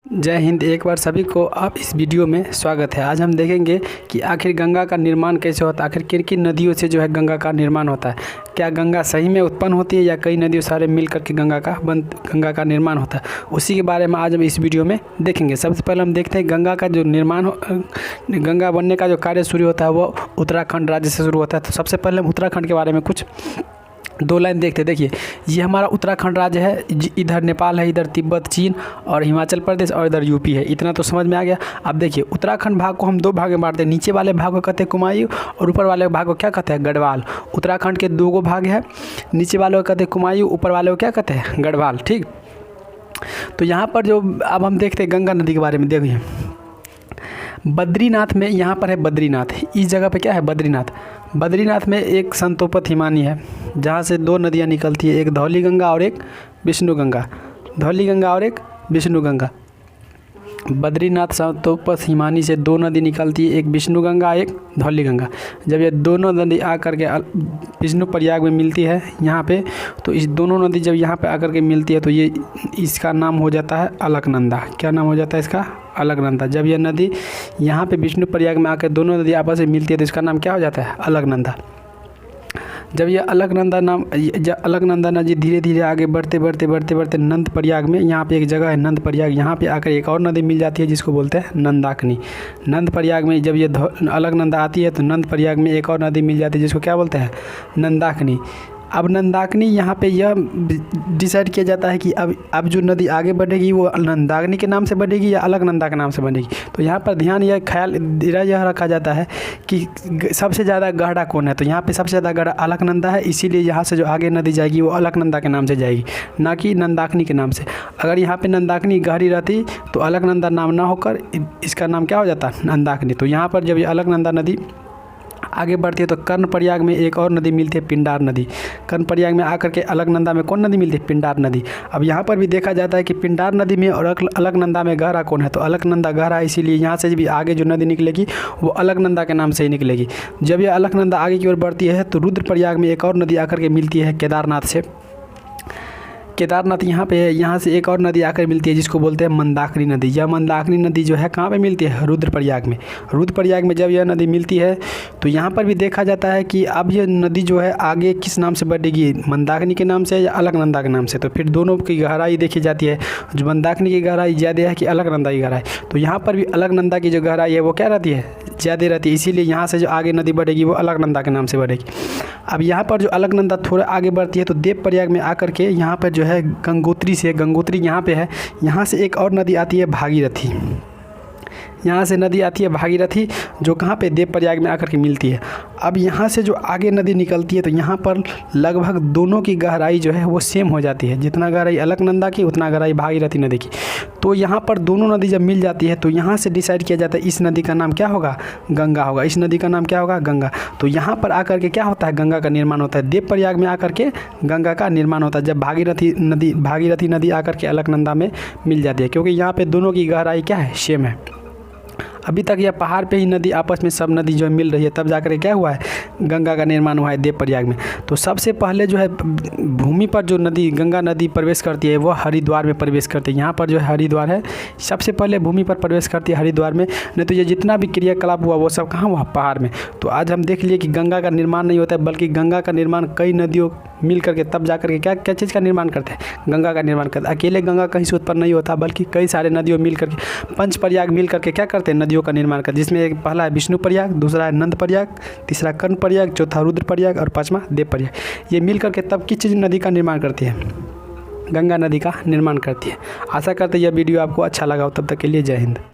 जय हिंद। एक बार सभी को आप इस वीडियो में स्वागत है। आज हम देखेंगे कि आखिर गंगा का निर्माण कैसे होता है, आखिर किन किन नदियों से जो है गंगा का निर्माण होता है। क्या गंगा सही में उत्पन्न होती है या कई नदियों सारे मिल करके गंगा का निर्माण होता है, उसी के बारे में आज हम इस वीडियो में देखेंगे। सबसे पहले हम देखते हैं गंगा का जो गंगा बनने का जो कार्य शुरू होता है वो उत्तराखंड राज्य से शुरू होता है। तो सबसे पहले हम उत्तराखंड के बारे में कुछ दो लाइन देखते हैं। देखिए, ये हमारा उत्तराखंड राज्य है, इधर नेपाल है, इधर तिब्बत चीन और हिमाचल प्रदेश और इधर यूपी है। इतना तो समझ में आ गया। अब देखिए, उत्तराखंड भाग को हम दो भाग में बांटते हैं। नीचे वाले भाग को कहते हैं कुमायूं और ऊपर वाले भाग को क्या कहते हैं, गढ़वाल। उत्तराखंड के दो भाग है, नीचे वाले को कहते हैं कुमायूं, ऊपर वाले को क्या कहते हैं, गढ़वाल। ठीक, तो यहाँ पर जो अब हम देखते हैं गंगा नदी के बारे में। देखिए, बद्रीनाथ में, यहाँ पर है बद्रीनाथ, इस जगह पे क्या है, बद्रीनाथ। बद्रीनाथ में एक संतोपत हिमानी है जहाँ से दो नदियाँ निकलती है, एक धौली गंगा और एक विष्णु गंगा। धौली गंगा और एक विष्णु गंगा। बद्रीनाथ संतोपत हिमानी से दो नदी निकलती है, एक विष्णु गंगा एक धौली गंगा। जब ये दोनों नदी आकर के विष्णु प्रयाग में मिलती है यहाँ पे, तो इस दोनों नदी जब यहाँ पे आकर के मिलती है तो ये इसका नाम हो जाता है अलकनंदा। क्या नाम हो जाता है इसका, अलकनंदा। जब यह नदी यहाँ पे विष्णु प्रयाग में आकर दोनों नदी आपस में मिलती है तो इसका नाम क्या हो जाता है, अलकनंदा। जब यह अलकनंदा नदी धीरे धीरे आगे बढ़ते नंद प्रयाग में, यहाँ पे एक जगह है नंद प्रयाग, यहाँ पे आकर एक और नदी मिल जाती है जिसको बोलते हैं नंदाकिनी। नंद प्रयाग में जब ये अलकनंदा आती है तो नंद प्रयाग में एक और नदी मिल जाती है जिसको क्या बोलते हैं, नंदाकिनी। अब नंदाकिनी यहाँ पे यह डिसाइड किया जाता है कि अब जो नदी आगे बढ़ेगी वो नंदाकिनी के नाम से बढ़ेगी या अलकनंदा के नाम से बढ़ेगी। तो यहाँ पर ध्यान यह रखा जाता है कि सबसे ज़्यादा गहरा कौन है। तो यहाँ पे सबसे ज़्यादा गहरा अलकनंदा है, इसीलिए यहाँ से जो आगे नदी जाएगी वो अलकनंदा के नाम से जाएगी, ना कि नंदाकिनी के नाम से। अगर यहाँ पे नंदाकिनी गहरी रहती तो अलकनंदा नाम ना होकर इसका नाम क्या हो जाता, नंदाकिनी। तो यहाँ पर जब ये अलकनंदा नदी आगे बढ़ती है तो कर्णप्रयाग में एक और नदी मिलती है, पिंडार नदी। कर्णप्रयाग में आकर के अलकनंदा में कौन नदी मिलती है, पिंडार नदी। अब यहाँ पर भी देखा जाता है कि पिंडार नदी में और अलकनंदा में गहरा कौन है, तो अलकनंदा गहरा है, इसीलिए यहाँ से भी आगे जो नदी निकलेगी वो अलकनंदा के नाम से ही निकलेगी। जब यह अलकनंदा आगे की ओर बढ़ती है तो रुद्रप्रयाग में एक और नदी आकर के मिलती है केदारनाथ से। केदारनाथ यहाँ पे है, यहाँ से एक और नदी आकर मिलती है जिसको बोलते हैं मंदाकिनी नदी। यह मंदाकिनी नदी जो है कहाँ पे मिलती है, रुद्रप्रयाग में। रुद्रप्रयाग में जब यह नदी मिलती है तो यहाँ पर भी देखा जाता है कि अब यह नदी जो है आगे किस नाम से बढ़ेगी, मंदाकिनी के नाम से या अलकनंदा के नाम से। तो फिर दोनों की गहराई देखी जाती है, जो मंदाकिनी की गहराई ज़्यादा है कि अलकनंदा की गहराई। तो यहाँ पर भी अलकनंदा की जो गहराई है वो क्या रहती है, ज़्यादा रहती है, इसीलिए यहाँ से जो आगे नदी बढ़ेगी वो अलकनंदा के नाम से बढ़ेगी। अब यहाँ पर जो अलकनंदा थोड़ा आगे बढ़ती है तो देवप्रयाग में आकर के यहाँ पर जो है गंगोत्री यहाँ पे है, यहाँ से एक और नदी आती है भागीरथी। यहाँ से नदी आती है भागीरथी जो कहाँ पे, देवप्रयाग में आकर के मिलती है। अब यहाँ से जो आगे नदी निकलती है तो यहाँ पर लगभग दोनों की गहराई जो है वो सेम हो जाती है, जितना गहराई अलकनंदा की उतना गहराई भागीरथी नदी की। तो यहाँ पर दोनों नदी जब मिल जाती है तो यहाँ से डिसाइड किया जाता है इस नदी का नाम क्या होगा, गंगा होगा। इस नदी का नाम क्या होगा, गंगा। तो यहाँ पर आकर के क्या होता है, गंगा का निर्माण होता है। देवप्रयाग में आकर के गंगा का निर्माण होता है जब भागीरथी नदी आकर के अलकनंदा में मिल जाती है, क्योंकि यहाँ पर दोनों की गहराई क्या है, सेम है। अभी तक यह पहाड़ पे ही नदी आपस में सब नदी जो मिल रही है, तब जाकर क्या हुआ है, गंगा का निर्माण हुआ है देवप्रयाग में। तो सबसे पहले जो है भूमि पर जो नदी गंगा नदी प्रवेश करती है वो हरिद्वार में प्रवेश करती है। यहाँ पर जो है हरिद्वार है, सबसे पहले भूमि पर प्रवेश करती है हरिद्वार में। नहीं तो ये जितना भी क्रियाकलाप हुआ वो सब कहाँ हुआ, पहाड़ में। तो आज हम देख लिए कि गंगा का निर्माण नहीं होता है, बल्कि गंगा का निर्माण कई नदियों मिल करके तब जाकर के क्या चीज़ का निर्माण करते हैं, गंगा का निर्माण करते हैं। अकेले गंगा कहीं से उत्पन्न नहीं होता, बल्कि कई सारे नदियों मिल करके पंचप्रयाग मिल करके क्या करते हैं, नदियों का निर्माण करते हैं। जिसमें एक पहला है विष्णु प्रयाग, दूसरा है नंद प्रयाग, तीसरा कर्ण प्रयाग, चौथा रुद्र प्रयाग और पांचवा देव प्रयाग। ये मिल करके तब किस चीज़ नदी का निर्माण करती है, गंगा नदी का निर्माण करती है। आशा करते हैं यह वीडियो आपको अच्छा लगा हो। तब तक के लिए जय हिंद।